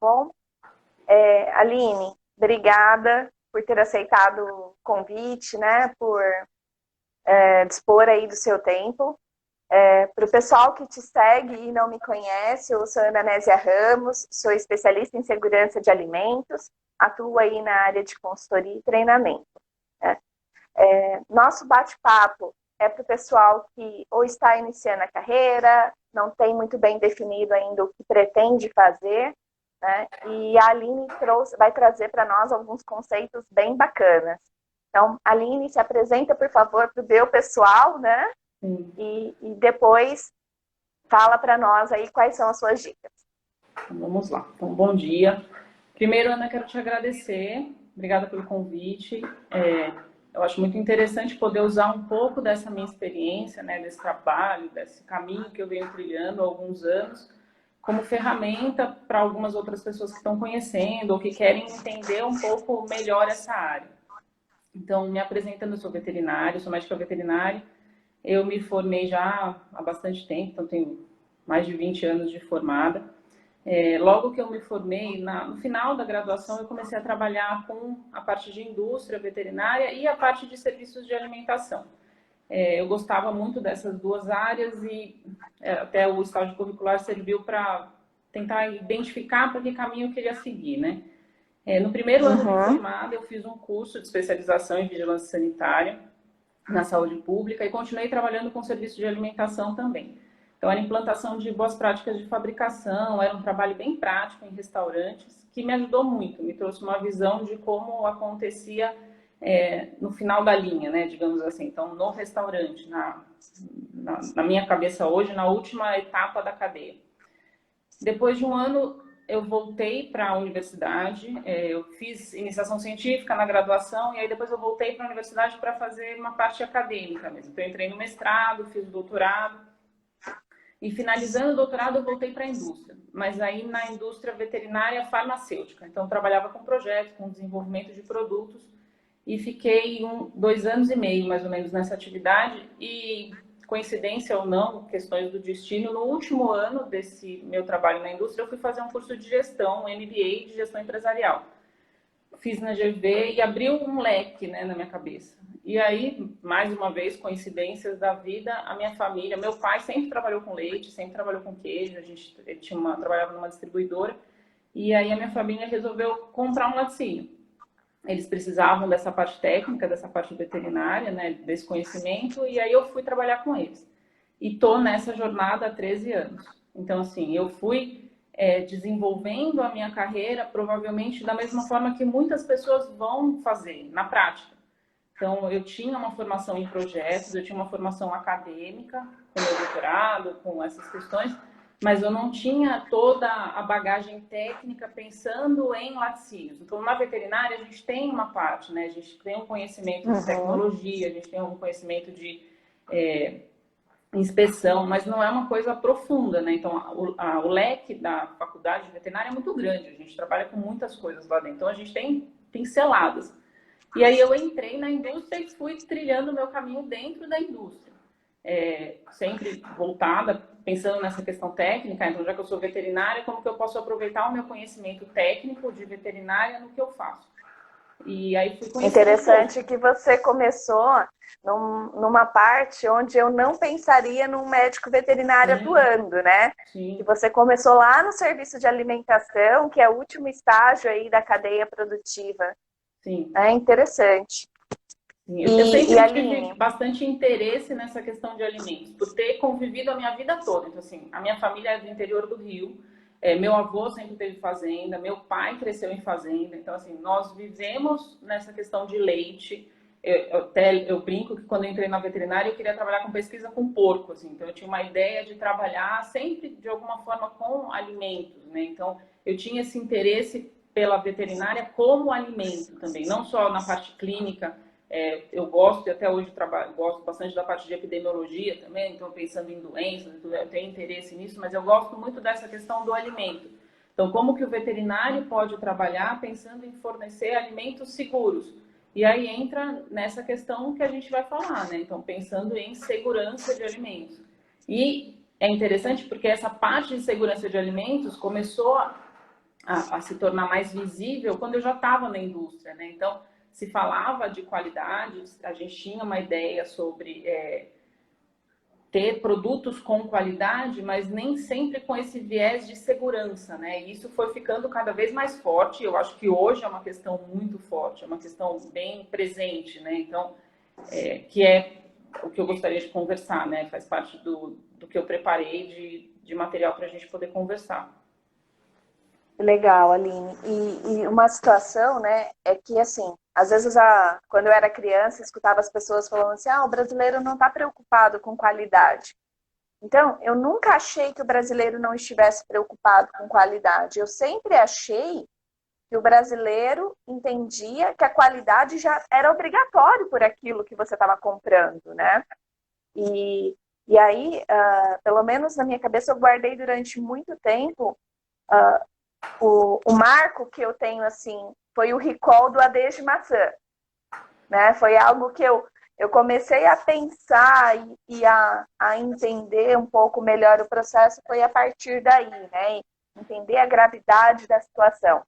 bom? Aline, obrigada por ter aceitado o convite, né? Por dispor aí do seu tempo. Para o pessoal que te segue e não me conhece, eu sou Ana Nésia Ramos, sou especialista em segurança de alimentos, atuo aí na área de consultoria e treinamento. Né? Nosso bate-papo é para o pessoal que ou está iniciando a carreira, não tem muito bem definido ainda o que pretende fazer, né? E a Aline vai trazer para nós alguns conceitos bem bacanas. Então, Aline, se apresenta, por favor, para o meu pessoal, né? E depois fala para nós aí quais são as suas dicas. Então, vamos lá. Então, bom dia. Primeiro, Ana, quero te agradecer. Obrigada pelo convite. Eu acho muito interessante poder usar um pouco dessa minha experiência, né, desse trabalho, desse caminho que eu venho trilhando há alguns anos, como ferramenta para algumas outras pessoas que estão conhecendo ou que querem entender um pouco melhor essa área. Então, me apresentando, eu sou veterinário, sou médica veterinária. Eu me formei já há bastante tempo, então tenho mais de 20 anos de formada. Logo que eu me formei, no final da graduação, eu comecei a trabalhar com a parte de indústria veterinária e a parte de serviços de alimentação. Eu gostava muito dessas duas áreas e até o estágio curricular serviu para tentar identificar para que caminho eu queria seguir, né? No primeiro ano de formada, eu fiz um curso de especialização em vigilância sanitária na saúde pública e continuei trabalhando com serviço de alimentação também. Então, era implantação de boas práticas de fabricação, era um trabalho bem prático em restaurantes, que me ajudou muito, me trouxe uma visão de como acontecia no final da linha, né, digamos assim. Então, no restaurante, na minha cabeça hoje, na última etapa da cadeia. Depois de um ano, eu voltei para a universidade, eu fiz iniciação científica na graduação, e aí depois eu voltei para a universidade para fazer uma parte acadêmica mesmo. Então, eu entrei no mestrado, fiz o doutorado, e finalizando o doutorado, eu voltei para a indústria, mas aí na indústria veterinária farmacêutica. Então, eu trabalhava com projetos, com desenvolvimento de produtos, e fiquei 2 anos e meio, mais ou menos, nessa atividade, e coincidência ou não, questões do destino, no último ano desse meu trabalho na indústria, eu fui fazer um curso de gestão, um MBA de gestão empresarial. Fiz na GV e abriu um leque, né, na minha cabeça. E aí, mais uma vez, coincidências da vida, a minha família, meu pai sempre trabalhou com leite, sempre trabalhou com queijo, a gente trabalhava numa distribuidora, e aí a minha família resolveu comprar um laticínio. Eles precisavam dessa parte técnica, dessa parte veterinária, né, desse conhecimento, e aí eu fui trabalhar com eles. E tô nessa jornada há 13 anos. Então, assim, eu fui desenvolvendo a minha carreira, provavelmente da mesma forma que muitas pessoas vão fazer, na prática. Então, eu tinha uma formação em projetos, eu tinha uma formação acadêmica, com meu doutorado, com essas questões, mas eu não tinha toda a bagagem técnica pensando em laticínios. Então, na veterinária, a gente tem uma parte, né? A gente tem um conhecimento de tecnologia, a gente tem um conhecimento de inspeção, mas não é uma coisa profunda, né? Então, o leque da faculdade de veterinária é muito grande, a gente trabalha com muitas coisas lá dentro. Então, a gente tem pinceladas. E aí eu entrei na indústria e fui trilhando o meu caminho dentro da indústria. Sempre voltada, pensando nessa questão técnica. Então, já que eu sou veterinária, como que eu posso aproveitar o meu conhecimento técnico de veterinária no que eu faço? E aí fui conhecer. Interessante que você começou numa parte onde eu não pensaria num médico veterinário atuando, né? Sim. Que você começou lá no serviço de alimentação, que é o último estágio aí da cadeia produtiva. Sim. É interessante. Sim. Eu sempre tive bastante interesse nessa questão de alimentos, por ter convivido a minha vida toda. Então, assim, a minha família é do interior do Rio, meu avô sempre teve fazenda, meu pai cresceu em fazenda. Então, assim, nós vivemos nessa questão de leite. Eu brinco que quando eu entrei na veterinária, eu queria trabalhar com pesquisa com porco, assim. Então, eu tinha uma ideia de trabalhar sempre, de alguma forma, com alimentos, né? Então, eu tinha esse interesse pela veterinária como alimento também, não só na parte clínica. Eu gosto, e até hoje gosto bastante da parte de epidemiologia também, então pensando em doenças, eu tenho interesse nisso, mas eu gosto muito dessa questão do alimento. Então, como que o veterinário pode trabalhar pensando em fornecer alimentos seguros? E aí entra nessa questão que a gente vai falar, né? Então, pensando em segurança de alimentos. E é interessante porque essa parte de segurança de alimentos começou a se tornar mais visível quando eu já estava na indústria, né? Então, se falava de qualidade, a gente tinha uma ideia sobre ter produtos com qualidade, mas nem sempre com esse viés de segurança, né? E isso foi ficando cada vez mais forte. Eu acho que hoje é uma questão muito forte, é uma questão bem presente, né? Então, que é o que eu gostaria de conversar, né? Faz parte do que eu preparei de material para a gente poder conversar. Legal, Aline. E uma situação, né, é que, assim, às vezes, quando eu era criança, escutava as pessoas falando assim, o brasileiro não está preocupado com qualidade. Então, eu nunca achei que o brasileiro não estivesse preocupado com qualidade. Eu sempre achei que o brasileiro entendia que a qualidade já era obrigatório por aquilo que você estava comprando, né? E aí, pelo menos na minha cabeça, eu guardei durante muito tempo o marco que eu tenho, assim, foi o recall do AD de maçã, né? Foi algo que eu comecei a pensar e a entender um pouco melhor o processo, foi a partir daí, né? Entender a gravidade da situação.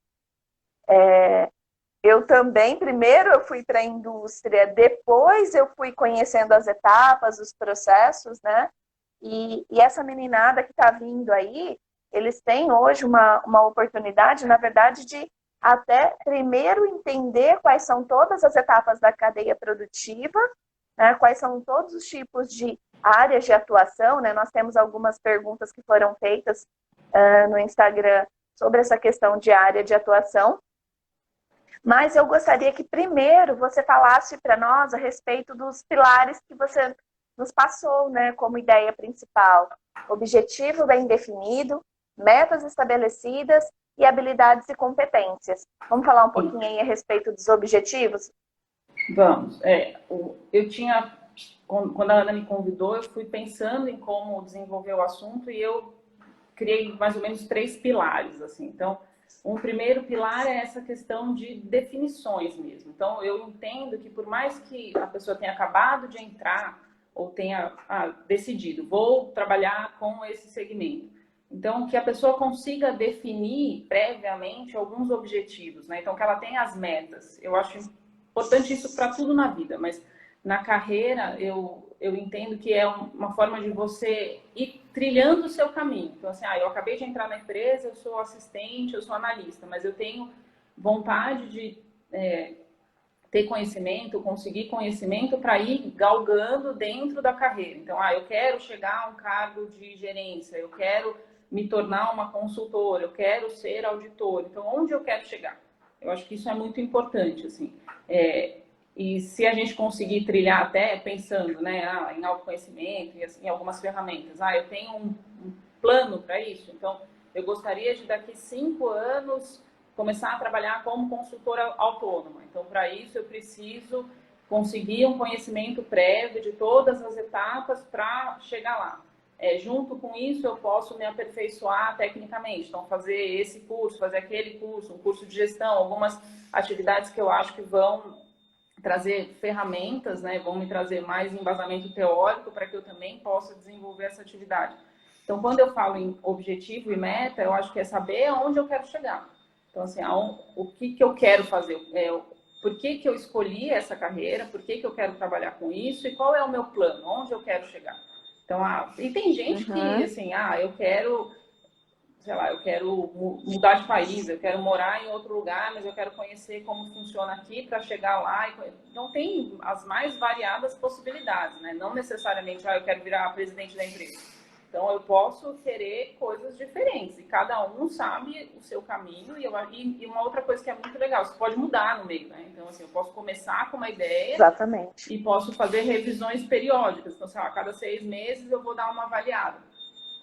Eu também, primeiro eu fui para a indústria, depois eu fui conhecendo as etapas, os processos, né? E essa meninada que está vindo aí, eles têm hoje uma oportunidade, na verdade, de até primeiro entender quais são todas as etapas da cadeia produtiva, né? Quais são todos os tipos de áreas de atuação, né? Nós temos algumas perguntas que foram feitas no Instagram sobre essa questão de área de atuação. Mas eu gostaria que primeiro você falasse para nós a respeito dos pilares que você nos passou, né, como ideia principal. Objetivo bem definido, metas estabelecidas e habilidades e competências. Vamos falar um pouquinho aí a respeito dos objetivos? Vamos. Eu tinha, quando a Ana me convidou, eu fui pensando em como desenvolver o assunto e eu criei mais ou menos 3 pilares, assim. Então, um primeiro pilar é essa questão de definições mesmo. Então, eu entendo que por mais que a pessoa tenha acabado de entrar ou tenha decidido, vou trabalhar com esse segmento. Então, que a pessoa consiga definir previamente alguns objetivos, né? Então, que ela tenha as metas. Eu acho importante isso para tudo na vida, mas na carreira eu entendo que é uma forma de você ir trilhando o seu caminho. Então, assim, eu acabei de entrar na empresa, eu sou assistente, eu sou analista, mas eu tenho vontade de ter conhecimento, conseguir conhecimento para ir galgando dentro da carreira. Então, eu quero chegar a um cargo de gerência, eu quero me tornar uma consultora, eu quero ser auditor. Então, onde eu quero chegar? Eu acho que isso é muito importante, assim. E se a gente conseguir trilhar até pensando, né, em autoconhecimento e assim, em algumas ferramentas, eu tenho um plano para isso, então eu gostaria de daqui 5 anos começar a trabalhar como consultora autônoma. Então, para isso eu preciso conseguir um conhecimento prévio de todas as etapas para chegar lá. Junto com isso, eu posso me aperfeiçoar tecnicamente. Então, fazer esse curso, fazer aquele curso, um curso de gestão, algumas atividades que eu acho que vão trazer ferramentas, né, vão me trazer mais embasamento teórico para que eu também possa desenvolver essa atividade. Então, quando eu falo em objetivo e meta, eu acho que é saber aonde eu quero chegar. Então, assim, o que eu quero fazer, por que eu escolhi essa carreira, por que eu quero trabalhar com isso e qual é o meu plano, onde eu quero chegar. Então, e tem gente que, assim, eu quero, sei lá, eu quero mudar de país, eu quero morar em outro lugar, mas eu quero conhecer como funciona aqui para chegar lá. Então, tem as mais variadas possibilidades, né? Não necessariamente, eu quero virar presidente da empresa. Então, eu posso querer coisas diferentes e cada um sabe o seu caminho. E uma outra coisa que é muito legal, você pode mudar no meio, né? Então, assim, eu posso começar com uma ideia. Exatamente. E posso fazer revisões periódicas. Então, sei lá, a cada 6 meses eu vou dar uma avaliada.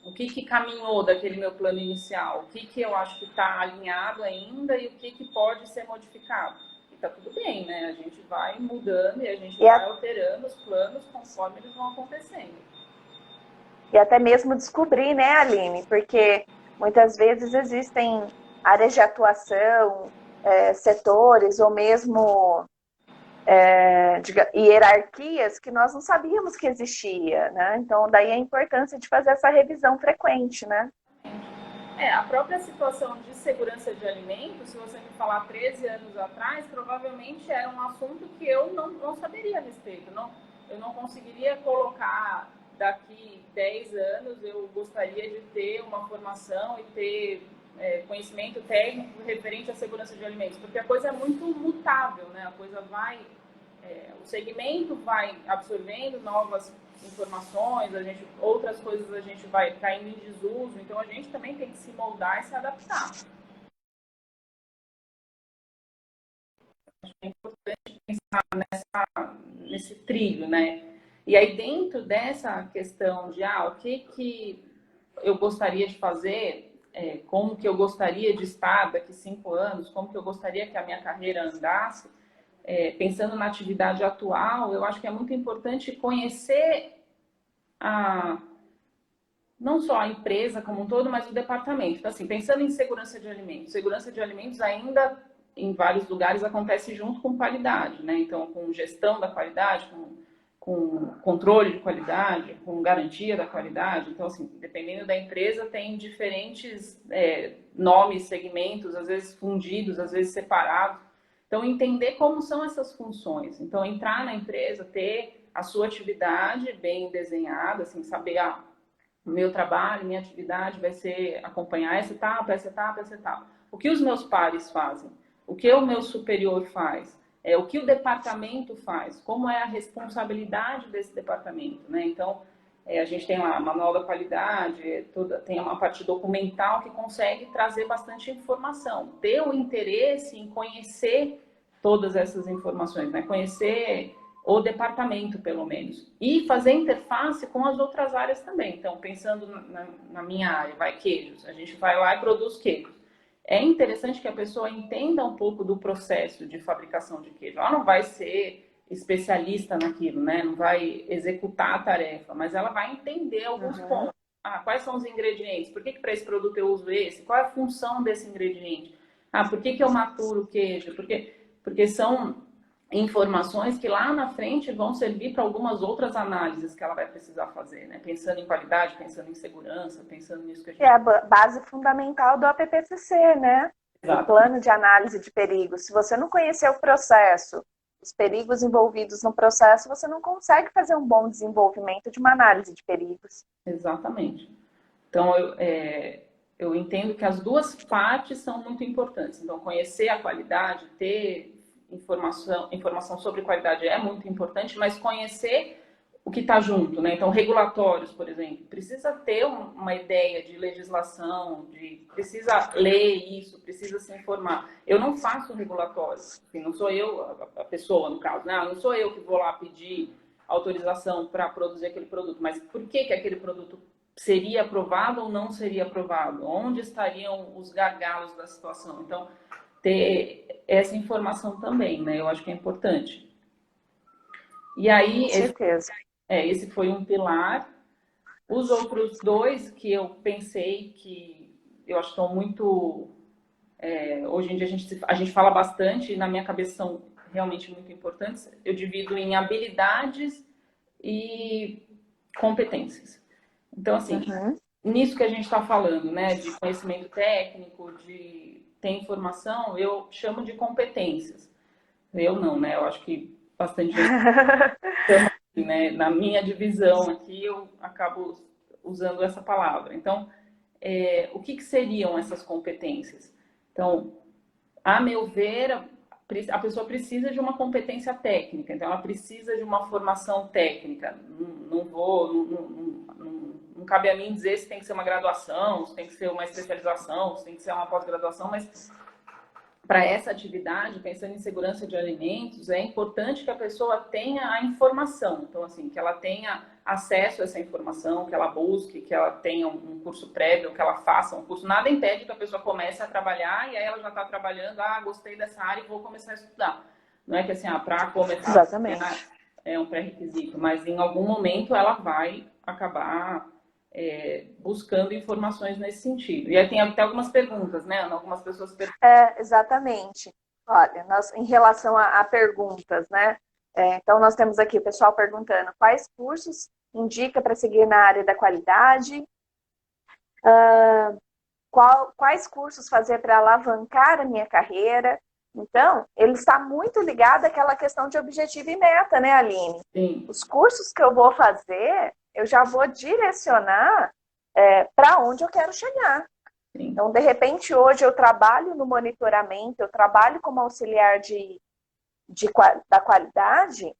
O que caminhou daquele meu plano inicial? O que eu acho que está alinhado ainda e o que pode ser modificado? E tá tudo bem, né? A gente vai mudando e a gente vai alterando os planos conforme eles vão acontecendo. E até mesmo descobrir, né, Aline? Porque muitas vezes existem áreas de atuação, setores ou mesmo hierarquias que nós não sabíamos que existia, né? Então, daí a importância de fazer essa revisão frequente, né? A própria situação de segurança de alimentos, se você me falar 13 anos atrás, provavelmente era um assunto que eu não saberia a respeito. Eu não conseguiria colocar daqui 10 anos, eu gostaria de ter uma formação e ter conhecimento técnico referente à segurança de alimentos, porque a coisa é muito mutável, né? A coisa vai, o segmento vai absorvendo novas informações, outras coisas a gente vai caindo em desuso, então a gente também tem que se moldar e se adaptar. Acho que é importante pensar nesse trilho, né? E aí dentro dessa questão de o que eu gostaria de fazer, como que eu gostaria de estar daqui 5 anos, como que eu gostaria que a minha carreira andasse, pensando na atividade atual, eu acho que é muito importante conhecer não só a empresa como um todo, mas o departamento. Então, assim, pensando em segurança de alimentos ainda em vários lugares acontece junto com qualidade, né? Então, com gestão da qualidade, com controle de qualidade, com garantia da qualidade. Então, assim, dependendo da empresa, tem diferentes nomes, segmentos, às vezes fundidos, às vezes separados. Então, entender como são essas funções. Então, entrar na empresa, ter a sua atividade bem desenhada, assim, saber o meu trabalho, minha atividade vai ser acompanhar essa etapa, essa etapa, essa etapa. O que os meus pares fazem? O que o meu superior faz? O que o departamento faz? Como é a responsabilidade desse departamento, né? Então, a gente tem lá manual da qualidade, tem uma parte documental que consegue trazer bastante informação. Ter o interesse em conhecer todas essas informações, né? Conhecer o departamento, pelo menos. E fazer interface com as outras áreas também. Então, pensando na minha área, queijos. A gente vai lá e produz queijos. É interessante que a pessoa entenda um pouco do processo de fabricação de queijo. Ela não vai ser especialista naquilo, né? Não vai executar a tarefa, mas ela vai entender alguns pontos. Quais são os ingredientes? Por que para esse produto eu uso esse? Qual é a função desse ingrediente? Por que eu maturo o queijo? Porque são informações que lá na frente vão servir para algumas outras análises que ela vai precisar fazer, né? Pensando em qualidade, pensando em segurança, pensando nisso que a gente... É a base fundamental do APPCC, né? Exato. O plano de análise de perigos. Se você não conhecer o processo, os perigos envolvidos no processo, você não consegue fazer um bom desenvolvimento de uma análise de perigos. Exatamente. Então, eu entendo que as duas partes são muito importantes. Então, conhecer a qualidade, ter informação sobre qualidade é muito importante, mas conhecer o que está junto, né? Então, regulatórios, por exemplo, precisa ter uma ideia de legislação, precisa ler isso, precisa se informar. Eu não faço regulatórios, assim, não sou eu, a pessoa, no caso, né? Não sou eu que vou lá pedir autorização para produzir aquele produto, mas por que aquele produto seria aprovado ou não seria aprovado? Onde estariam os gargalos da situação? Então, ter essa informação também, né? Eu acho que é importante. E aí, com certeza. Esse foi um pilar. Os outros dois que eu pensei que eu acho que estão muito... hoje em dia a gente fala bastante, e na minha cabeça são realmente muito importantes. Eu divido em habilidades e competências. Então, assim, nisso que a gente está falando, né, de conhecimento técnico, de ter informação, eu chamo de competências. Eu não, né? Eu acho que bastante gente chama assim, né? Na minha divisão aqui, eu acabo usando essa palavra. Então, o que seriam essas competências? Então, a meu ver, a pessoa precisa de uma competência técnica, então ela precisa de uma formação técnica. Não cabe a mim dizer se tem que ser uma graduação, se tem que ser uma especialização, se tem que ser uma pós-graduação, mas para essa atividade, pensando em segurança de alimentos, é importante que a pessoa tenha a informação. Então, assim, que ela tenha acesso a essa informação, que ela busque, que ela tenha um curso prévio, que ela faça um curso. Nada impede que a pessoa comece a trabalhar e aí ela já está trabalhando, gostei dessa área e vou começar a estudar. Não é que assim, para começar Exatamente. a estudar é um pré-requisito, mas em algum momento ela vai acabar buscando informações nesse sentido. E aí tem até algumas perguntas, né, Ana? Algumas pessoas perguntam. Exatamente. Olha, em relação a perguntas, né? Então, nós temos aqui o pessoal perguntando quais cursos indica para seguir na área da qualidade. quais cursos fazer para alavancar a minha carreira. Então, ele está muito ligado àquela questão de objetivo e meta, né, Aline? Sim. Os cursos que eu vou fazer, eu já vou direcionar para onde eu quero chegar. Sim. Então, de repente, hoje eu trabalho no monitoramento, eu trabalho como auxiliar da qualidade,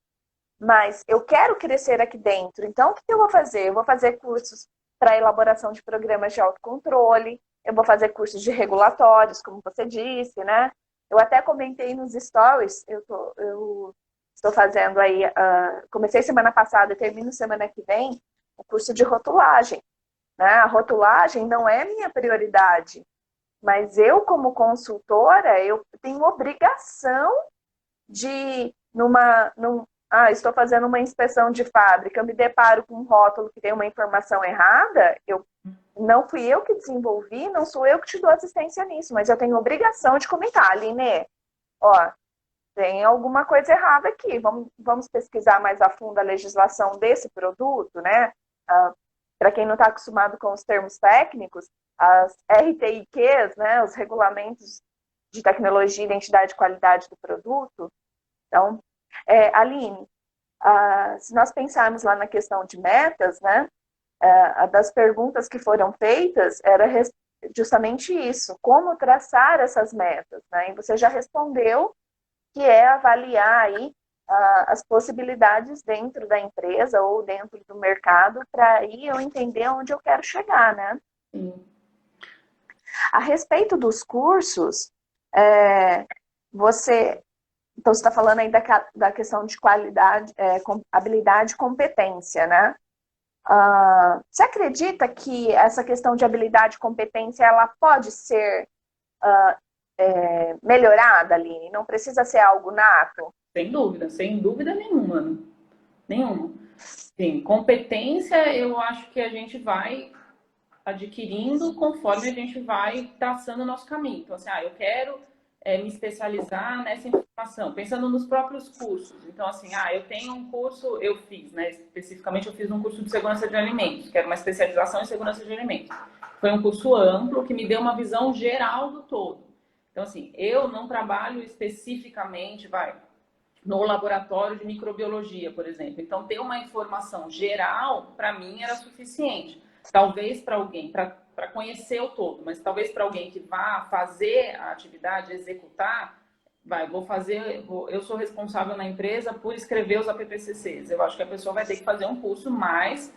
mas eu quero crescer aqui dentro. Então, o que eu vou fazer? Eu vou fazer cursos para elaboração de programas de autocontrole, eu vou fazer cursos de regulatórios, como você disse, né? Eu até comentei nos stories, eu estou fazendo aí, comecei semana passada e termino semana que vem, o curso de rotulagem. Né? A rotulagem não é minha prioridade, mas eu, como consultora, eu tenho obrigação de, estou fazendo uma inspeção de fábrica, eu me deparo com um rótulo que tem uma informação errada, não fui eu que desenvolvi, não sou eu que te dou assistência nisso, mas eu tenho obrigação de comentar, Aline, ó, tem alguma coisa errada aqui, vamos pesquisar mais a fundo a legislação desse produto, né? Para quem não está acostumado com os termos técnicos, as RTIQs, né, os regulamentos de tecnologia, identidade e qualidade do produto. Então, Aline, se nós pensarmos lá na questão de metas, né, das perguntas que foram feitas era justamente isso, como traçar essas metas, né? E você já respondeu que é avaliar aí as possibilidades dentro da empresa ou dentro do mercado para aí eu entender onde eu quero chegar, né? Sim. A respeito dos cursos, você está falando aí da questão de qualidade, habilidade e competência, né? Você acredita que essa questão de habilidade e competência ela pode ser melhorada, Aline? Não precisa ser algo nato? Sem dúvida nenhuma. Nenhuma. Sim, competência eu acho que a gente vai adquirindo conforme a gente vai traçando o nosso caminho. Então, assim, eu quero me especializar nessa informação, pensando nos próprios cursos. Então, assim, eu tenho um curso, eu fiz, né, especificamente eu fiz um curso de segurança de alimentos, que era uma especialização em segurança de alimentos. Foi um curso amplo que me deu uma visão geral do todo. Então, assim, eu não trabalho especificamente, no laboratório de microbiologia, por exemplo. Então, ter uma informação geral, para mim, era suficiente. Talvez para alguém, para conhecer o todo, mas talvez para alguém que vá fazer a atividade, executar, eu sou responsável na empresa por escrever os APPCCs. Eu acho que a pessoa vai ter que fazer um curso mais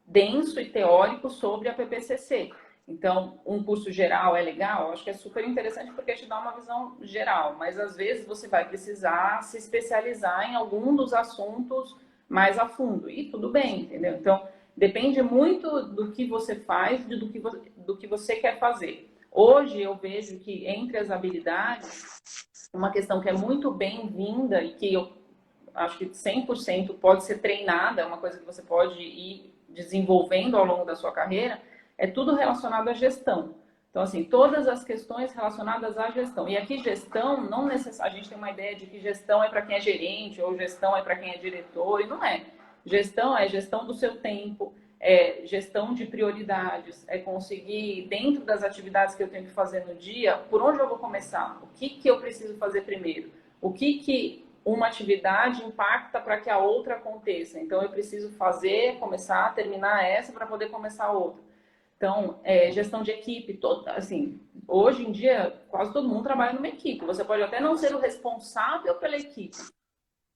denso e teórico sobre a PPCC. Então, um curso geral é legal, eu acho que é super interessante porque te dá uma visão geral, mas às vezes você vai precisar se especializar em algum dos assuntos mais a fundo, e tudo bem, entendeu? Então, depende muito do que você faz, do que você quer fazer. Hoje eu vejo que entre as habilidades, uma questão que é muito bem-vinda e que eu acho que 100% pode ser treinada, é uma coisa que você pode ir desenvolvendo ao longo da sua carreira, é tudo relacionado à gestão. Então, assim, todas as questões relacionadas à gestão. E aqui gestão, não necessariamente, a gente tem uma ideia de que gestão é para quem é gerente, ou gestão é para quem é diretor, e não é. Gestão é gestão do seu tempo, é gestão de prioridades, é conseguir, dentro das atividades que eu tenho que fazer no dia, por onde eu vou começar? O que eu preciso fazer primeiro? O que uma atividade impacta para que a outra aconteça? Então, eu preciso fazer, começar, terminar essa para poder começar a outra. Então, gestão de equipe, assim, hoje em dia, quase todo mundo trabalha numa equipe. Você pode até não ser o responsável pela equipe,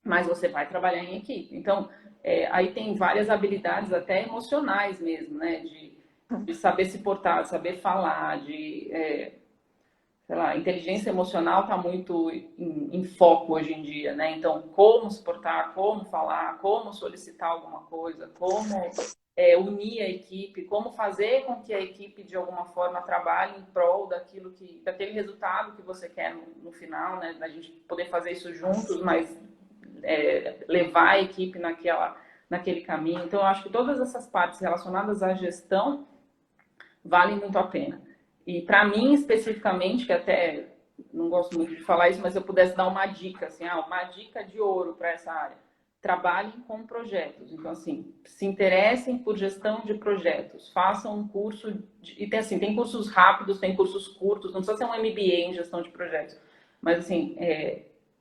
mas você vai trabalhar em equipe. Então, aí tem várias habilidades, até emocionais mesmo, né? De saber se portar, de saber falar, sei lá, inteligência emocional está muito em foco hoje em dia, né? Então, como se portar, como falar, como solicitar alguma coisa, como unir a equipe, como fazer com que a equipe de alguma forma trabalhe em prol daquele resultado que você quer no final, né? A gente poder fazer isso juntos, mas levar a equipe naquele caminho. Então, eu acho que todas essas partes relacionadas à gestão valem muito a pena. E para mim, especificamente, que até não gosto muito de falar isso, mas se eu pudesse dar uma dica, assim, uma dica de ouro para essa área. trabalhem com projetos. Então, assim, se interessem por gestão de projetos, façam um curso, e tem, assim, tem cursos rápidos, tem cursos curtos, não precisa ser um MBA em gestão de projetos, mas, assim,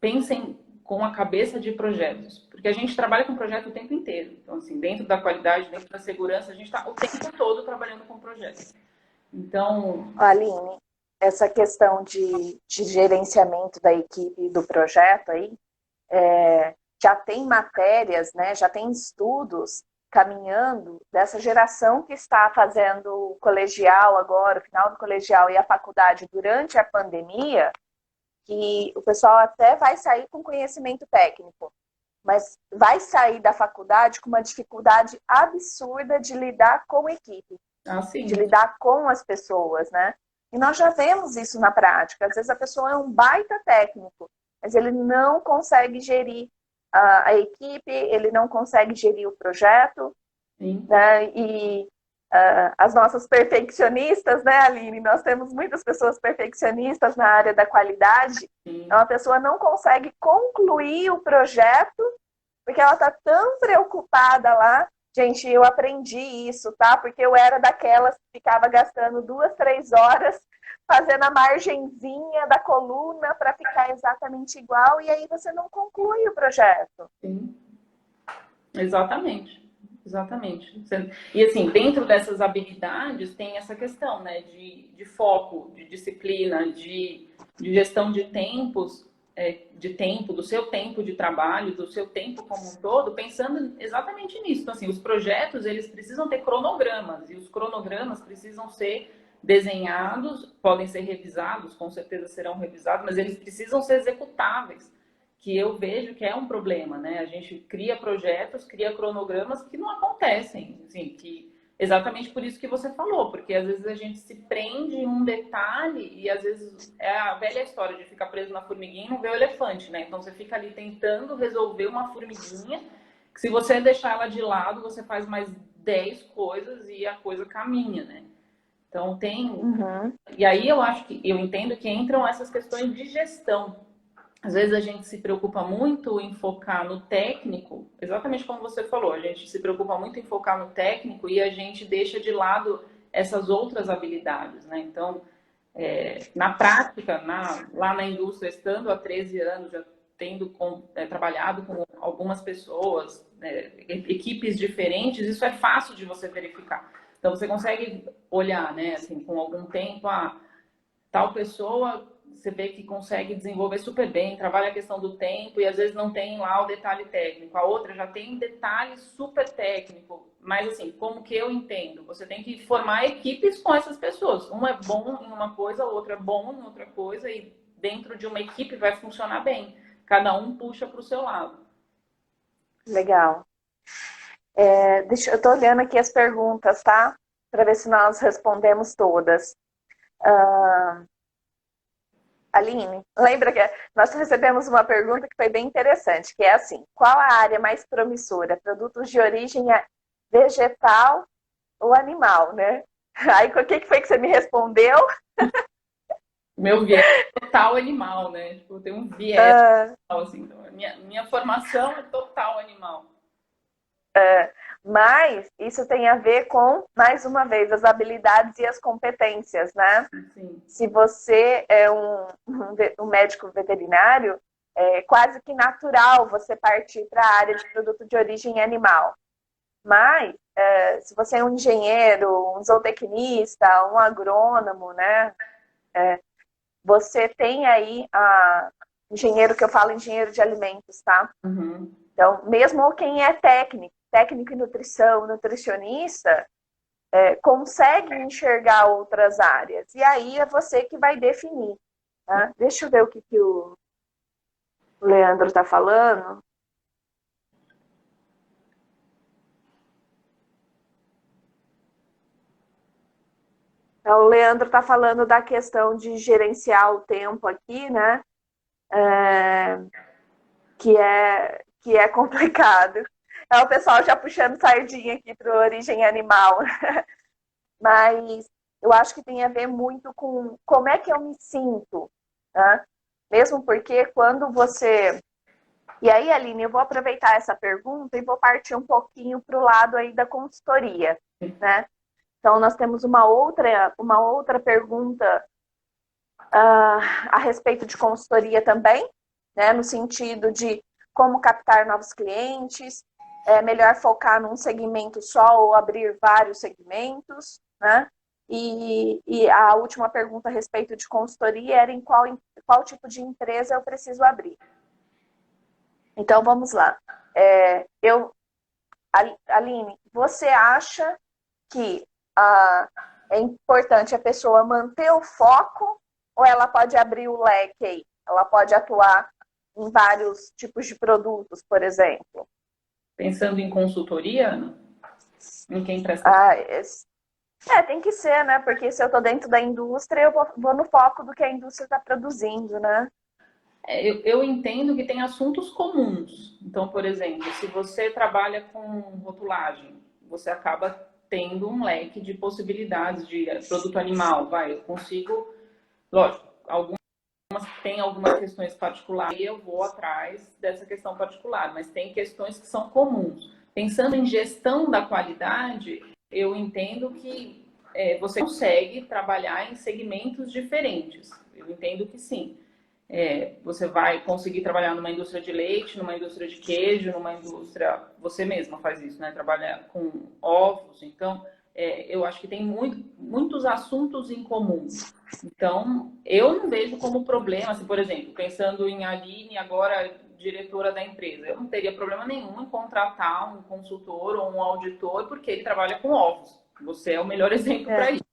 pensem com a cabeça de projetos, porque a gente trabalha com projeto o tempo inteiro. Então, assim, dentro da qualidade, dentro da segurança, a gente está o tempo todo trabalhando com projetos. Então... Aline, essa questão de gerenciamento da equipe do projeto aí, já tem matérias, né, já tem estudos caminhando dessa geração que está fazendo o colegial agora, o final do colegial e a faculdade durante a pandemia, que o pessoal até vai sair com conhecimento técnico, mas vai sair da faculdade com uma dificuldade absurda de lidar com a equipe, de lidar com as pessoas, né? E nós já vemos isso na prática. Às vezes a pessoa é um baita técnico, mas ele não consegue gerir a equipe, ele não consegue gerir o projeto, né? E as nossas perfeccionistas, né, Aline? Nós temos muitas pessoas perfeccionistas na área da qualidade. Então, a pessoa não consegue concluir o projeto porque ela está tão preocupada lá. Gente, eu aprendi isso, tá? Porque eu era daquelas que ficava gastando 2, 3 horas fazendo a margenzinha da coluna para ficar exatamente igual, e aí você não conclui o projeto. Sim, exatamente. Exatamente. E assim, dentro dessas habilidades tem essa questão, né, de foco, de disciplina, de gestão de tempos, de tempo, do seu tempo de trabalho, do seu tempo como um todo, pensando exatamente nisso. Então, assim, os projetos, eles precisam ter cronogramas, e os cronogramas precisam ser desenhados, podem ser revisados, com certeza serão revisados, mas eles precisam ser executáveis, que eu vejo que é um problema, né? A gente cria projetos, cria cronogramas que não acontecem, assim, que exatamente por isso que você falou, porque às vezes a gente se prende em um detalhe e às vezes é a velha história de ficar preso na formiguinha e não ver o elefante, né? Então você fica ali tentando resolver uma formiguinha, que se você deixar ela de lado, você faz mais 10 coisas e a coisa caminha, né? Então tem... E aí eu entendo que entram essas questões de gestão. Às vezes a gente se preocupa muito em focar no técnico, exatamente como você falou, a gente se preocupa muito em focar no técnico e a gente deixa de lado essas outras habilidades, né? Então, na prática, lá na indústria, estando há 13 anos, já tendo trabalhado com algumas pessoas, equipes diferentes, isso é fácil de você verificar. Então, você consegue olhar, né, assim, com algum tempo, tal pessoa, você vê que consegue desenvolver super bem, trabalha a questão do tempo e às vezes não tem lá o detalhe técnico. A outra já tem um detalhe super técnico. Mas assim, como que eu entendo? Você tem que formar equipes com essas pessoas. Um é bom em uma coisa, o outro é bom em outra coisa e dentro de uma equipe vai funcionar bem. Cada um puxa para o seu lado. Legal. Eu estou olhando aqui as perguntas, tá? Para ver se nós respondemos todas. Aline, lembra que nós recebemos uma pergunta que foi bem interessante, que é assim: qual a área mais promissora? Produtos de origem vegetal ou animal, né? Aí, o que foi que você me respondeu? Meu viés é total animal, né? Tipo, eu tenho um viés total, assim. Então, minha formação é total animal. Mas isso tem a ver com, mais uma vez, as habilidades e as competências, né? Sim. Se você é um médico veterinário, é quase que natural você partir para a área de produto de origem animal. Mas, se você é um engenheiro, um zootecnista, um agrônomo, né? Você tem aí engenheiro, que eu falo engenheiro de alimentos, tá? Uhum. Então, mesmo quem é técnico em nutrição, nutricionista, consegue enxergar outras áreas. E aí é você que vai definir. Tá? Deixa eu ver o que o Leandro está falando. Então, o Leandro está falando da questão de gerenciar o tempo aqui, né? Que é complicado. É o pessoal já puxando sardinha aqui para origem animal. Mas eu acho que tem a ver muito com como é que eu me sinto. Né? Mesmo porque quando você E aí, Aline, eu vou aproveitar essa pergunta e vou partir um pouquinho para o lado aí da consultoria, né? Então, nós temos uma outra pergunta a respeito de consultoria também, né? No sentido de como captar novos clientes, é melhor focar num segmento só ou abrir vários segmentos, né? E a última pergunta a respeito de consultoria era em qual tipo de empresa eu preciso abrir. Então, vamos lá. Aline, você acha que é importante a pessoa manter o foco ou ela pode abrir o leque aí? Ela pode atuar em vários tipos de produtos, por exemplo? Pensando em consultoria, Ana? Em quem presta? Tem que ser, né? Porque se eu estou dentro da indústria, eu vou no foco do que a indústria está produzindo, né? Eu entendo que tem assuntos comuns. Então, por exemplo, se você trabalha com rotulagem, você acaba tendo um leque de possibilidades de produto animal. Eu consigo, lógico, tem algumas questões particulares e eu vou atrás dessa questão particular, mas tem questões que são comuns. Pensando em gestão da qualidade, eu entendo que você consegue trabalhar em segmentos diferentes. Eu entendo que sim. Você vai conseguir trabalhar numa indústria de leite, numa indústria de queijo, numa indústria... Você mesma faz isso, né? Trabalhar com ovos. Então, eu acho que tem muitos assuntos em comum. Então, eu não vejo como problema, assim, por exemplo, pensando em Aline, agora diretora da empresa, eu não teria problema nenhum em contratar um consultor ou um auditor, porque ele trabalha com ovos. Você é o melhor exemplo para isso.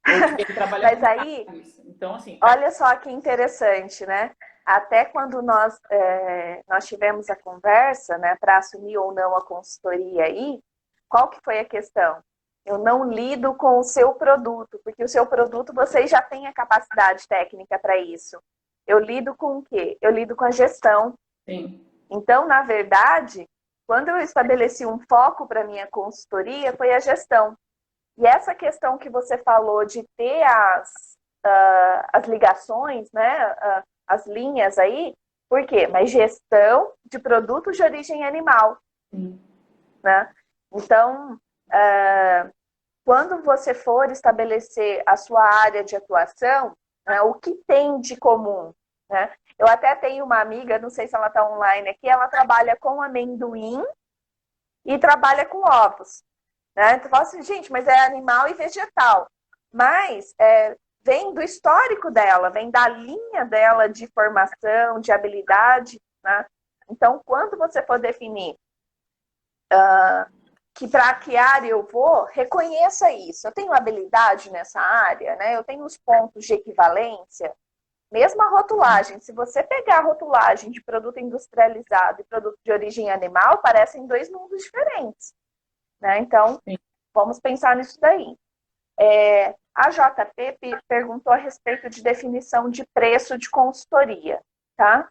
Ou porque ele trabalha Mas com aí, carnes. Então, assim, olha só que interessante, né? Até quando nós tivemos a conversa, né, para assumir ou não a consultoria aí, qual que foi a questão? Eu não lido com o seu produto, porque o seu produto vocês já têm a capacidade técnica para isso. Eu lido com o quê? Eu lido com a gestão. sim. Então, na verdade, quando eu estabeleci um foco para minha consultoria, foi a gestão. E essa questão que você falou de ter as ligações, né, as linhas aí, por quê? Mas gestão de produtos de origem animal. Né? Então, quando você for estabelecer a sua área de atuação, né, o que tem de comum? Né? Eu até tenho uma amiga, não sei se ela está online aqui, ela trabalha com amendoim e trabalha com ovos. Né? Então, fala assim, gente, mas é animal e vegetal. Mas vem do histórico dela, vem da linha dela de formação, de habilidade. Né? Então, quando você for definir para que área eu vou, reconheça isso. Eu tenho habilidade nessa área, né? Eu tenho os pontos de equivalência. Mesmo a rotulagem, se você pegar a rotulagem de produto industrializado e produto de origem animal, parecem dois mundos diferentes. Né? Então, vamos pensar nisso daí. A JP perguntou a respeito de definição de preço de consultoria, tá?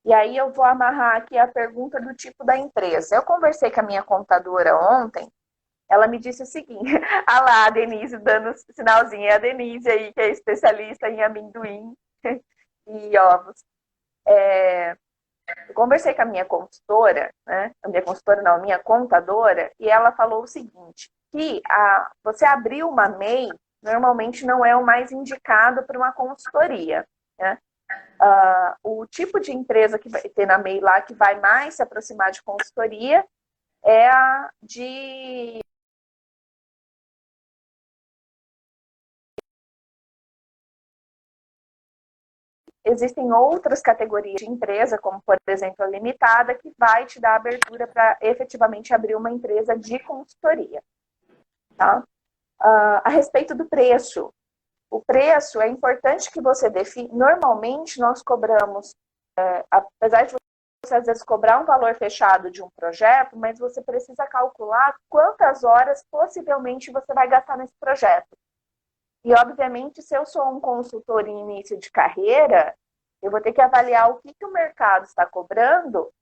E aí eu vou amarrar aqui a pergunta do tipo da empresa. Eu conversei com a minha contadora ontem, ela me disse o seguinte, lá, a Denise dando sinalzinho, é a Denise aí, que é especialista em amendoim e ovos. Eu conversei com a minha consultora, né? A minha consultora não, a minha contadora, e ela falou o seguinte, que você abrir uma MEI normalmente não é o mais indicado para uma consultoria, né? O tipo de empresa que vai ter na MEI lá que vai mais se aproximar de consultoria é a de... Existem outras categorias de empresa, como, por exemplo, a limitada, que vai te dar abertura para efetivamente abrir uma empresa de consultoria. Tá? A respeito do preço. O preço é importante que você define. Normalmente, nós cobramos, apesar de você às vezes cobrar um valor fechado de um projeto, mas você precisa calcular quantas horas possivelmente você vai gastar nesse projeto. E, obviamente, se eu sou um consultor em início de carreira, eu vou ter que avaliar o que o mercado está cobrando,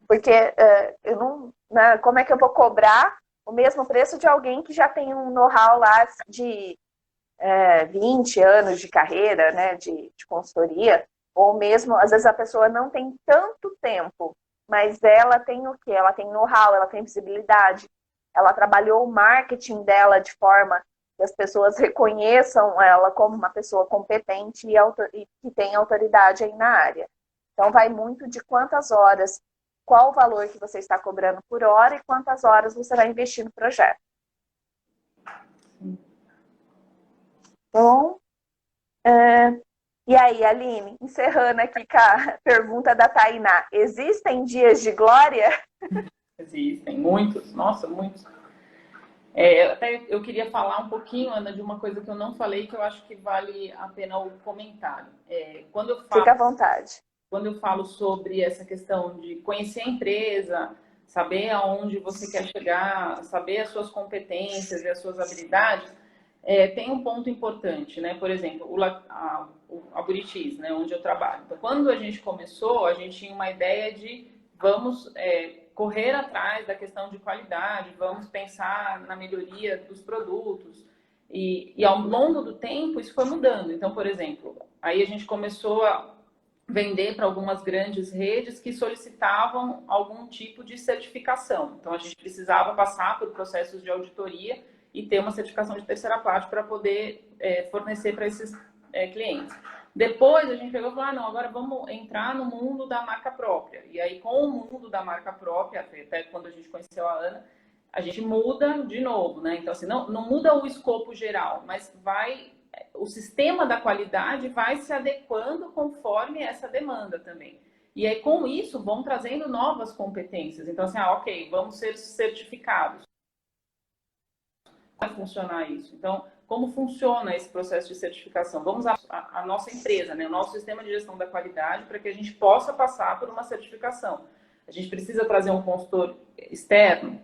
porque eu não, né, como é que eu vou cobrar o mesmo preço de alguém que já tem um know-how lá de 20 anos de carreira, né, de consultoria. ou mesmo, às vezes a pessoa não tem tanto tempo, mas ela tem o quê? Ela tem know-how, ela tem visibilidade, ela trabalhou o marketing dela de forma que as pessoas reconheçam ela como uma pessoa competente e que tem autoridade aí na área. Então, vai muito de quantas horas, qual o valor que você está cobrando por hora e quantas horas você vai investir no projeto. Bom, e aí, Aline, encerrando aqui com a pergunta da Tainá, existem dias de glória? Existem, muitos, nossa, muitos. Até eu queria falar um pouquinho, Ana, de uma coisa que eu não falei, que eu acho que vale a pena o comentário. Fica à vontade. Quando eu falo sobre essa questão de conhecer a empresa, saber aonde você quer chegar, saber as suas competências e as suas habilidades, tem um ponto importante, né? Por exemplo, a Buritis, né, onde eu trabalho. Então, quando a gente começou, a gente tinha uma ideia de vamos correr atrás da questão de qualidade, vamos pensar na melhoria dos produtos. E ao longo do tempo, isso foi mudando. Então, por exemplo, aí a gente começou a vender para algumas grandes redes que solicitavam algum tipo de certificação. Então, a gente precisava passar por processos de auditoria e ter uma certificação de terceira parte para poder fornecer para esses clientes. Depois, a gente pegou e falou, não, agora vamos entrar no mundo da marca própria. E aí, com o mundo da marca própria, até quando a gente conheceu a Ana, a gente muda de novo, né? Então, assim, não muda o escopo geral, mas o sistema da qualidade vai se adequando conforme essa demanda também. E aí, com isso, vão trazendo novas competências. Então, assim, ok, vamos ser certificados. Como vai funcionar isso? Então, como funciona esse processo de certificação? Vamos à nossa empresa, né? O nosso sistema de gestão da qualidade, para que a gente possa passar por uma certificação. A gente precisa trazer um consultor externo.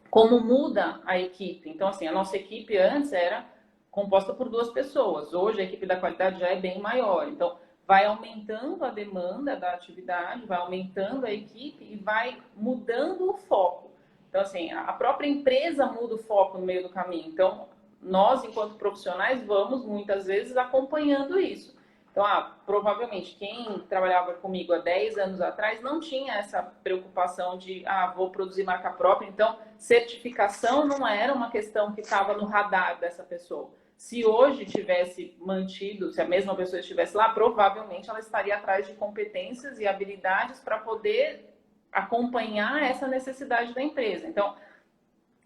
Como muda a equipe? Então, assim, a nossa equipe antes era composta por 2 pessoas. Hoje a equipe da qualidade já é bem maior. Então, vai aumentando a demanda da atividade, vai aumentando a equipe e vai mudando o foco. Então, assim, a própria empresa muda o foco no meio do caminho. Então, nós, enquanto profissionais, vamos muitas vezes acompanhando isso. Então, provavelmente, quem trabalhava comigo há 10 anos atrás não tinha essa preocupação de, vou produzir marca própria. Então, certificação não era uma questão que estava no radar dessa pessoa. Se hoje tivesse mantido, se a mesma pessoa estivesse lá, provavelmente ela estaria atrás de competências e habilidades para poder acompanhar essa necessidade da empresa. Então,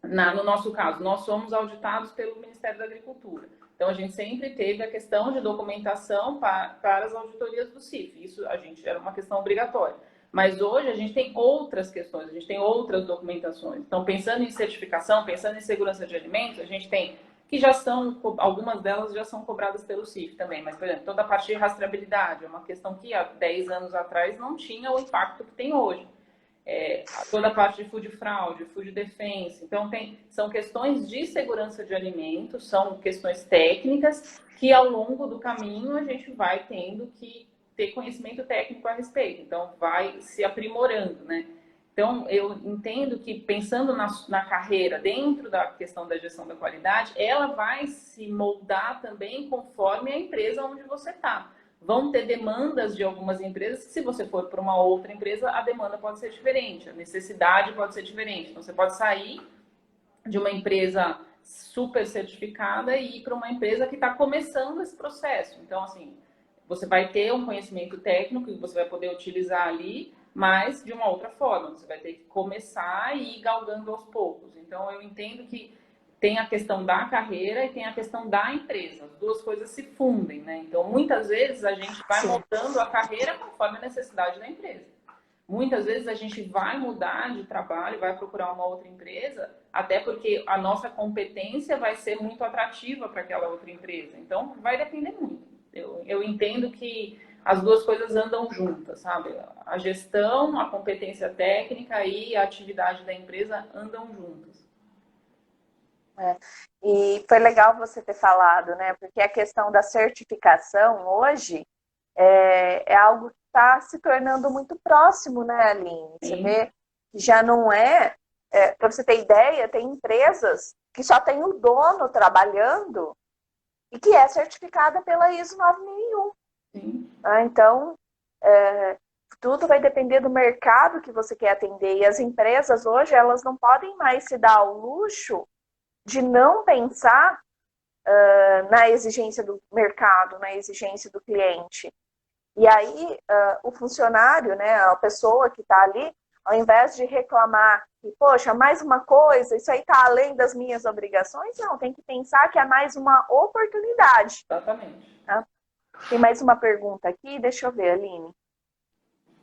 no nosso caso, nós somos auditados pelo Ministério da Agricultura. Então, a gente sempre teve a questão de documentação para as auditorias do CIF. Isso a gente era uma questão obrigatória. Mas hoje a gente tem outras questões, a gente tem outras documentações. Então, pensando em certificação, pensando em segurança de alimentos, a gente tem que algumas delas já são cobradas pelo CIF também. Mas, por exemplo, toda a parte de rastreabilidade é uma questão que há 10 anos atrás não tinha o impacto que tem hoje. Toda a parte de food fraud, food defense. Então, são questões de segurança de alimentos, são questões técnicas que, ao longo do caminho, a gente vai tendo que ter conhecimento técnico a respeito. Então, vai se aprimorando, né? Então, eu entendo que, pensando na carreira, dentro da questão da gestão da qualidade, ela vai se moldar também conforme a empresa onde você está. Vão ter demandas de algumas empresas que, se você for para uma outra empresa, a demanda pode ser diferente, a necessidade pode ser diferente. Então, você pode sair de uma empresa super certificada e ir para uma empresa que está começando esse processo. Então, assim, você vai ter um conhecimento técnico que você vai poder utilizar ali, mas de uma outra forma. Você vai ter que começar e ir galgando aos poucos. Então, eu entendo que tem a questão da carreira e tem a questão da empresa. As 2 coisas se fundem, né? Então, muitas vezes a gente vai moldando a carreira conforme a necessidade da empresa. Muitas vezes a gente vai mudar de trabalho, vai procurar uma outra empresa, até porque a nossa competência vai ser muito atrativa para aquela outra empresa. Então, vai depender muito. Eu entendo que as 2 coisas andam juntas, sabe? A gestão, a competência técnica e a atividade da empresa andam juntas. E foi legal você ter falado, né? Porque a questão da certificação hoje é algo que está se tornando muito próximo, né, Aline? Você vê que já não para você ter ideia, tem empresas que só tem o dono trabalhando e que é certificada pela ISO 9001. Então, Tudo vai depender do mercado que você quer atender. E as empresas hoje, elas não podem mais se dar ao luxo de não pensar na exigência do mercado, na exigência do cliente. E aí, o funcionário, né, a pessoa que está ali, ao invés de reclamar que, poxa, mais uma coisa, isso aí está além das minhas obrigações, não, tem que pensar que é mais uma oportunidade. Exatamente. Tá? Tem mais uma pergunta aqui, deixa eu ver, Aline.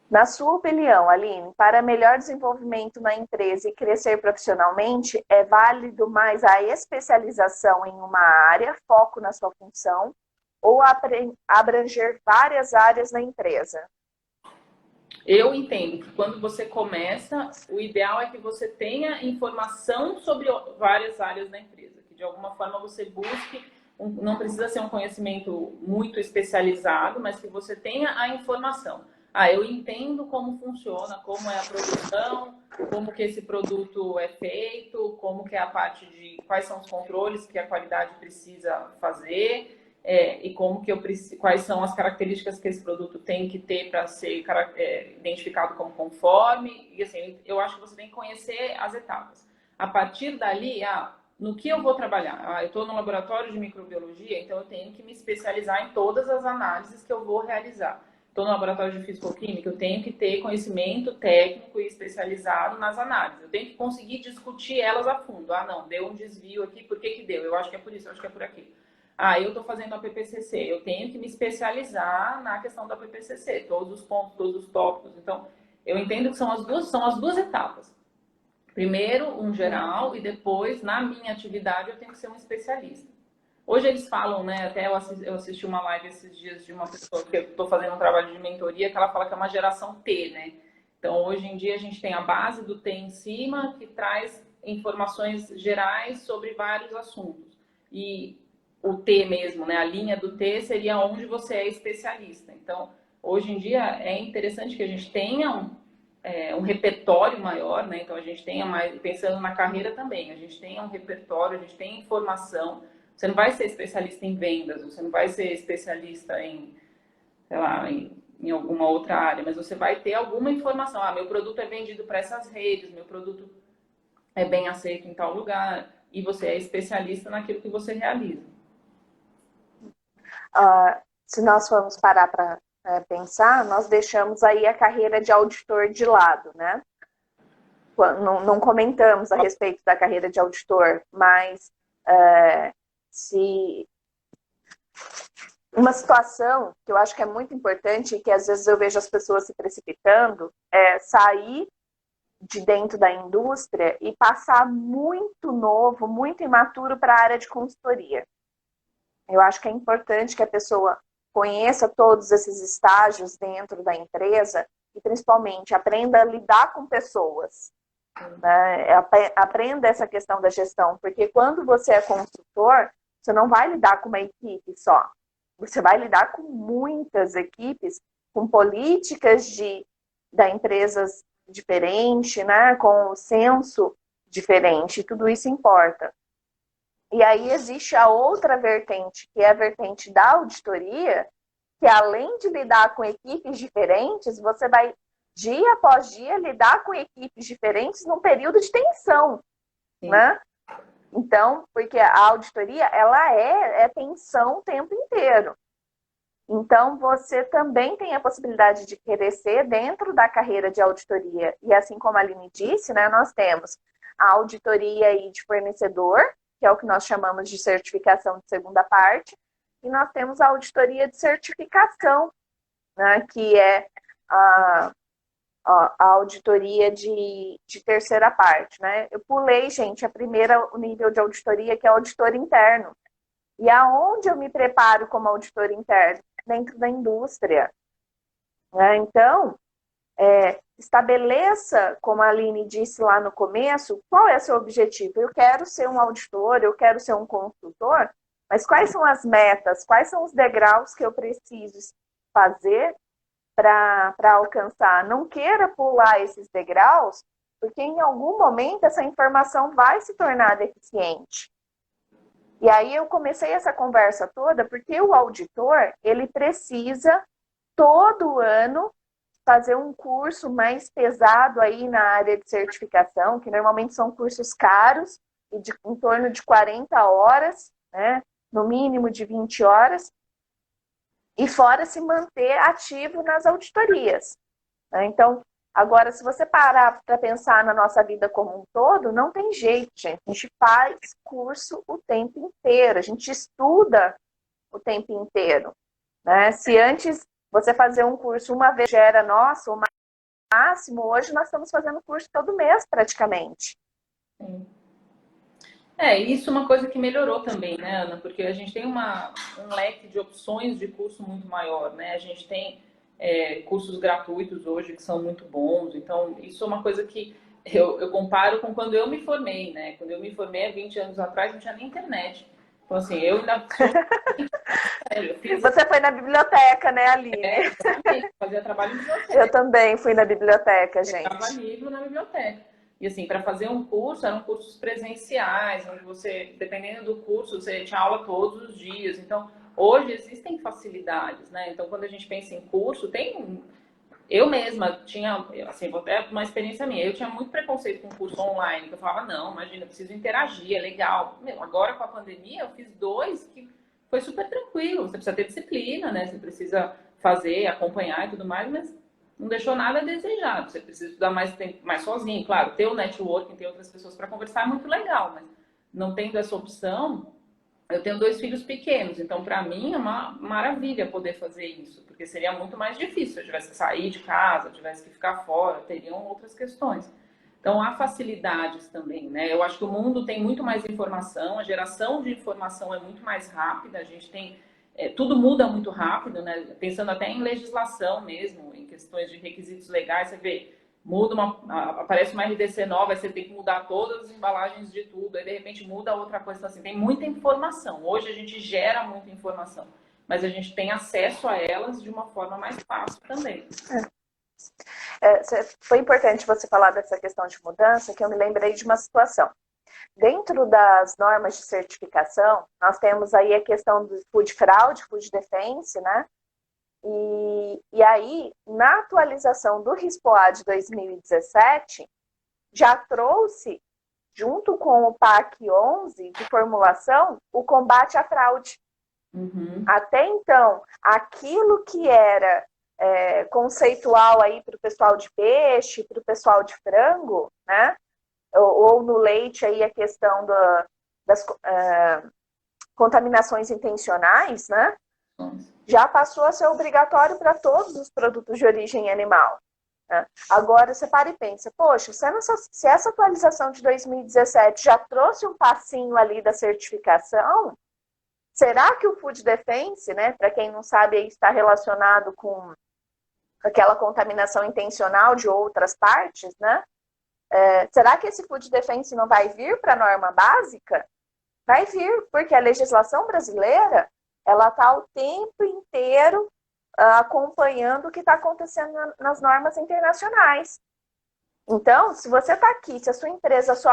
Na sua opinião, Aline, para melhor desenvolvimento na empresa e crescer profissionalmente, é válido mais a especialização em uma área, foco na sua função, ou abranger várias áreas na empresa? Eu entendo que quando você começa, o ideal é que você tenha informação sobre várias áreas da empresa, que de alguma forma você busque, não precisa ser um conhecimento muito especializado, mas que você tenha a informação. Eu entendo como funciona, como é a produção, como que esse produto é feito, como que é a parte de quais são os controles que a qualidade precisa fazer, e como que quais são as características que esse produto tem que ter para ser identificado como conforme. E assim, eu acho que você tem que conhecer as etapas. A partir dali, no que eu vou trabalhar? Eu estou no laboratório de microbiologia, então eu tenho que me especializar em todas as análises que eu vou realizar. Estou no laboratório de fisicoquímica, eu tenho que ter conhecimento técnico e especializado nas análises. Eu tenho que conseguir discutir elas a fundo. Não, deu um desvio aqui, por que deu? Eu acho que é por isso, eu acho que é por aquilo. Eu estou fazendo a PPCC, eu tenho que me especializar na questão da PPCC, todos os pontos, todos os tópicos. Então, eu entendo que são as duas etapas. Primeiro, um geral, e depois, na minha atividade, eu tenho que ser um especialista. Hoje eles falam, né, até eu assisti uma live esses dias de uma pessoa que eu estou fazendo um trabalho de mentoria, que ela fala que é uma geração T, né? Então, hoje em dia, a gente tem a base do T em cima, que traz informações gerais sobre vários assuntos. E o T mesmo, né, a linha do T seria onde você é especialista. Então, hoje em dia, é interessante que a gente tenha um repertório maior, né? Então, a gente tenha mais, pensando na carreira também, a gente tenha um repertório, a gente tenha informação. Você não vai ser especialista em vendas, você não vai ser especialista em, sei lá, em alguma outra área, mas você vai ter alguma informação. Meu produto é vendido para essas redes, meu produto é bem aceito em tal lugar, e você é especialista naquilo que você realiza. Se nós formos parar para pensar, nós deixamos aí a carreira de auditor de lado, né? Não comentamos a respeito da carreira de auditor, mas se uma situação que eu acho que é muito importante e que às vezes eu vejo as pessoas se precipitando é sair de dentro da indústria e passar muito novo, muito imaturo para a área de consultoria. Eu acho que é importante que a pessoa conheça todos esses estágios dentro da empresa e principalmente aprenda a lidar com pessoas. Né? Aprenda essa questão da gestão, porque quando você é consultor, você não vai lidar com uma equipe só. Você vai lidar com muitas equipes, com políticas da empresas diferentes, né? Com o senso diferente, tudo isso importa. E aí existe a outra vertente, que é a vertente da auditoria, que além de lidar com equipes diferentes, você vai, dia após dia, lidar com equipes diferentes num período de tensão, né? Então, porque a auditoria, ela é tensão o tempo inteiro. Então, você também tem a possibilidade de crescer dentro da carreira de auditoria. E assim como a Aline disse, né, nós temos a auditoria aí de fornecedor, que é o que nós chamamos de certificação de segunda parte, e nós temos a auditoria de certificação, né, que é a auditoria de terceira parte. Né? Eu pulei, gente, o nível de auditoria, que é auditor interno. E aonde eu me preparo como auditor interno? Dentro da indústria. Né? Então, estabeleça, como a Aline disse lá no começo, qual é o seu objetivo? Eu quero ser um auditor, eu quero ser um consultor, mas quais são as metas, quais são os degraus que eu preciso fazer para alcançar? Não queira pular esses degraus, porque em algum momento essa informação vai se tornar deficiente. E aí eu comecei essa conversa toda porque o auditor, ele precisa todo ano fazer um curso mais pesado aí na área de certificação, que normalmente são cursos caros, e em torno de 40 horas, né? No mínimo de 20 horas, e fora se manter ativo nas auditorias, né? Então, agora, se você parar para pensar na nossa vida como um todo, não tem jeito, gente. A gente faz curso o tempo inteiro, a gente estuda o tempo inteiro, né? Se antes você fazer um curso uma vez já era nosso, o máximo, hoje nós estamos fazendo curso todo mês praticamente. Sim. Isso é uma coisa que melhorou também, né, Ana? Porque a gente tem um leque de opções de curso muito maior, né? A gente tem cursos gratuitos hoje que são muito bons. Então, isso é uma coisa que eu comparo com quando eu me formei, né? Quando eu me formei há 20 anos atrás, não tinha nem internet. Então, assim, eu ainda sou... Você foi na biblioteca, né, Aline? Exatamente. Fazia trabalho em biblioteca. Eu também fui na biblioteca, gente. Pegava livro na biblioteca. E assim, para fazer um curso, eram cursos presenciais, onde você, dependendo do curso, você tinha aula todos os dias. Então, hoje existem facilidades, né? Então, quando a gente pensa em curso, eu mesma tinha, assim, vou até uma experiência minha, eu tinha muito preconceito com curso online, que eu falava, não, imagina, eu preciso interagir, é legal. Agora com a pandemia, eu fiz 2 que foi super tranquilo. Você precisa ter disciplina, né? Você precisa fazer, acompanhar e tudo mais, mas não deixou nada a desejar. Você precisa estudar mais tempo, mais sozinho. Claro, ter o networking, ter outras pessoas para conversar é muito legal, mas não tendo essa opção, eu tenho 2 filhos pequenos, então para mim é uma maravilha poder fazer isso, porque seria muito mais difícil se eu tivesse que sair de casa, tivesse que ficar fora, teriam outras questões. Então há facilidades também, né? Eu acho que o mundo tem muito mais informação, a geração de informação é muito mais rápida, a gente tem tudo muda muito rápido, né? Pensando até em legislação mesmo, em questões de requisitos legais, você vê, aparece uma RDC nova, aí você tem que mudar todas as embalagens de tudo, aí de repente muda outra coisa, então, assim, tem muita informação. Hoje a gente gera muita informação, mas a gente tem acesso a elas de uma forma mais fácil também. Foi importante você falar dessa questão de mudança, que eu me lembrei de uma situação. Dentro das normas de certificação, nós temos aí a questão do Food Fraud, Food Defense, né? E aí, na atualização do RISPOA de 2017, já trouxe, junto com o PAC 11 de formulação, o combate à fraude. Uhum. Até então, aquilo que era conceitual aí para o pessoal de peixe, para o pessoal de frango, né? Ou no leite aí a questão das contaminações intencionais, né? Já passou a ser obrigatório para todos os produtos de origem animal. Né? Agora você para e pensa, poxa, se essa atualização de 2017 já trouxe um passinho ali da certificação, será que o Food Defense, né, para quem não sabe, aí está relacionado com aquela contaminação intencional de outras partes, né? Será que esse Food Defense não vai vir para a norma básica? Vai vir, porque a legislação brasileira ela está o tempo inteiro acompanhando o que está acontecendo nas normas internacionais. Então, se você está aqui, se a sua empresa só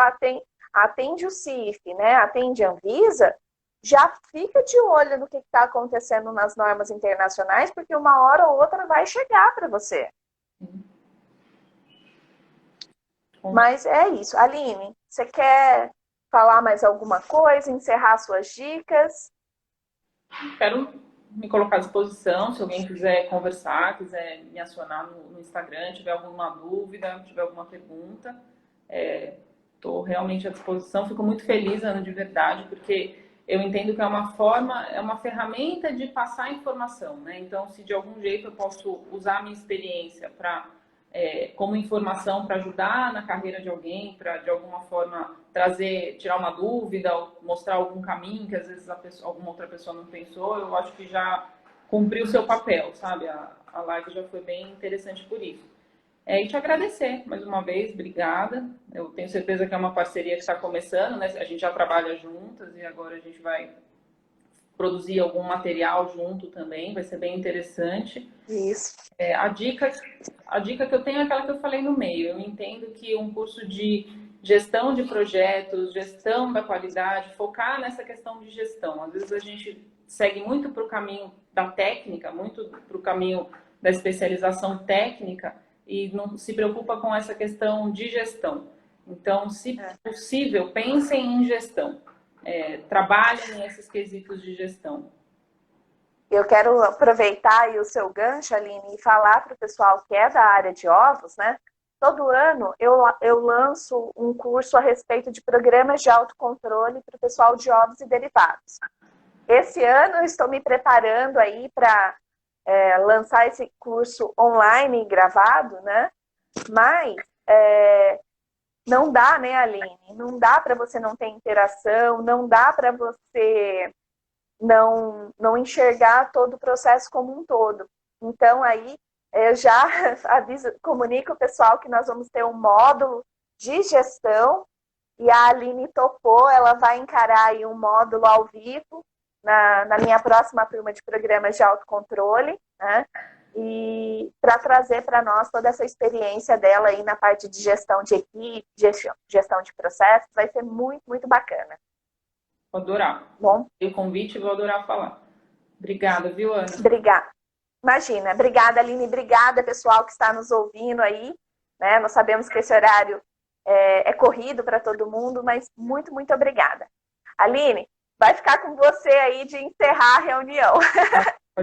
atende o CIF, né, atende a Anvisa, já fica de olho no que está acontecendo nas normas internacionais, porque uma hora ou outra vai chegar para você. Mas é isso. Aline, você quer falar mais alguma coisa, encerrar suas dicas? Quero me colocar à disposição, se alguém quiser conversar, quiser me acionar no Instagram, tiver alguma dúvida, tiver alguma pergunta, estou realmente à disposição. Fico muito feliz, Ana, de verdade, porque eu entendo que é uma ferramenta de passar informação, né? Então, se de algum jeito eu posso usar a minha experiência como informação para ajudar na carreira de alguém, para de alguma forma tirar uma dúvida, ou mostrar algum caminho que às vezes alguma outra pessoa não pensou, eu acho que já cumpriu o seu papel, sabe? A live já foi bem interessante por isso. E te agradecer mais uma vez, obrigada. Eu tenho certeza que é uma parceria que está começando, né? A gente já trabalha juntas e agora a gente vai produzir algum material junto também, vai ser bem interessante. Isso. A dica que eu tenho é aquela que eu falei no meio. Eu entendo que um curso de gestão de projetos, gestão da qualidade, focar nessa questão de gestão. Às vezes a gente segue muito para o caminho da técnica, muito para o caminho da especialização técnica e não se preocupa com essa questão de gestão. Então, se possível, pensem em gestão. Trabalhem nesses quesitos de gestão. Eu quero aproveitar aí o seu gancho, Aline, e falar para o pessoal que é da área de ovos, né? Todo ano eu lanço um curso a respeito de programas de autocontrole para o pessoal de ovos e derivados. Esse ano eu estou me preparando aí para lançar esse curso online gravado, né? Mas não dá, né, Aline? Não dá para você não ter interação, não dá para você não enxergar todo o processo como um todo. Então, aí, eu já comunico o pessoal que nós vamos ter um módulo de gestão e a Aline topou, ela vai encarar aí um módulo ao vivo na minha próxima turma de programas de autocontrole, né? E para trazer para nós toda essa experiência dela aí na parte de gestão de equipe, gestão de processos, vai ser muito, muito bacana. Vou adorar. Bom? O convite, vou adorar falar. Obrigada, viu, Ana? Obrigada. Imagina. Obrigada, Aline. Obrigada, pessoal que está nos ouvindo aí. Né? Nós sabemos que esse horário é corrido para todo mundo, mas muito, muito obrigada. Aline, vai ficar com você aí de encerrar a reunião.